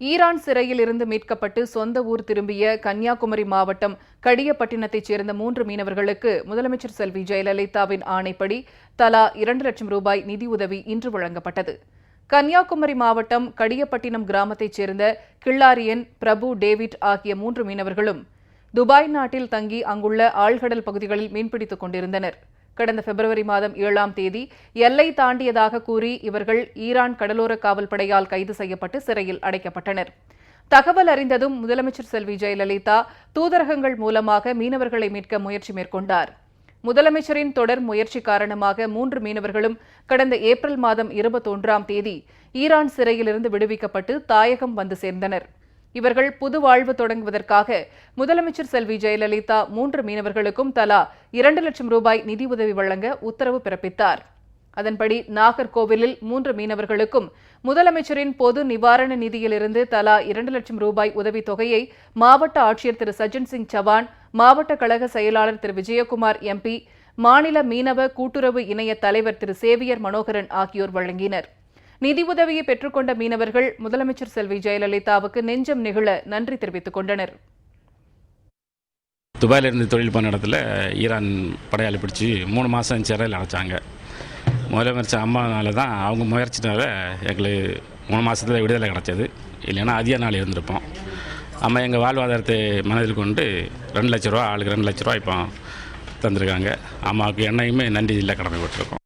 Iran சிறையில் இருந்து மீட்கப்பட்டு சொந்த ஊர் திரும்பிய கன்னியாகுமரி மாவட்டம் கடியப்பட்டினத்தைச் சேர்ந்த 3 மீனவர்களுக்கு முதலமைச்சர் செல்வி ஜெயலலிதாவின் ஆணைப்படி தலா 2 லட்சம் ரூபாய் நிதியுதவி இன்று வழங்கப்பட்டது. கன்னியாகுமரி மாவட்டம் கடியப்பட்டினம் கிராமத்தைச் சேர்ந்த கிள்ளாரியன், பிரபு, டேவிட் ஆகிய 3 மீனவர்களும் துபாய் நாட்டில் தங்கி அங்குள்ள ஆழ்கடல் பகுதிகளில் மீன்பிடித்துக் கொண்டிருந்தனர். கடந்த பிப்ரவரி மாதம் 7ஆம் தேதி எல்லை தாண்டியதாக கூறி இவர்கள் ஈரான் கடலோர காவல்படையால் கைது செய்யப்பட்டு சிறையில் அடைக்கப்பட்டனர். தகவல் அறிந்ததும் முதலமைச்சர் செல்வி ஜெயலலிதா தூதரகங்கள் மூலமாக மீனவர்களை மீட்க முயற்சி மேற்கொண்டார். முதலமைச்சரின் தொடர் முயற்சி காரணமாக 3 மீனவர்களும் கடந்த ஏப்ரல் மாதம் 21ஆம் தேதி ஈரான் சிறையிலிருந்து விடுவிக்கப்பட்டு தாயகம் வந்து சேர்ந்தனர். இவர்கள் புது வாழ்வு தொடங்குவதற்காக முதலமைச்சர் செல்வி ஜெயலலிதா 3 மீனவர்களுக்கும் தலா 2 லட்சம் ரூபாய் நிதியுதவி வழங்க உத்தரவு பிறப்பித்தார். அதன்படி நாகர்கோவிலில் 3 மீனவர்களுக்கும் முதலமைச்சரின் பொது நிவாரண நிதியிலிருந்து தலா 2 லட்சம் ரூபாய் உதவித்தொகையை மாவட்ட ஆட்சியர் திரு சஜ்ஜன் சிங் சவான், மாவட்ட கழக செயலாளர் திரு விஜயகுமார் எம்பி, மாநில மீனவ கூட்டுறவு இணைய தலைவர் திரு சேவியர் மனோகரன் ஆகியோர் வழங்கினர். நிதியுதவியை பெற்றுக்கொண்ட மீனவர்கள் முதலமைச்சர் செல்வி ஜெயலலிதாவுக்கு நெஞ்சம் நெகிழ நன்றி தெரிவித்துக் கொண்டனர். துபாயிலிருந்து தொழில் பண்ண இடத்துல ஈரான் படையாளி பிடிச்சி 3 மாதம் சிறையில் அடைச்சாங்க. முதலமைச்சர் அம்மானால தான் அவங்க முயற்சினால எங்களுக்கு 3 மாதத்தில் விடுதலை கிடச்சது. இல்லைன்னா அதிக நாள் இருந்திருப்போம். அம்மா எங்கள் வாழ்வாதாரத்தை மனதில் கொண்டு 2 லட்ச ரூபா, ஆளுக்கு 2 லட்ச ரூபா இப்போ தந்திருக்காங்க. அம்மாவுக்கு என்னைக்குமே நன்றி இல்லை கடமைப்பட்டிருக்கோம்.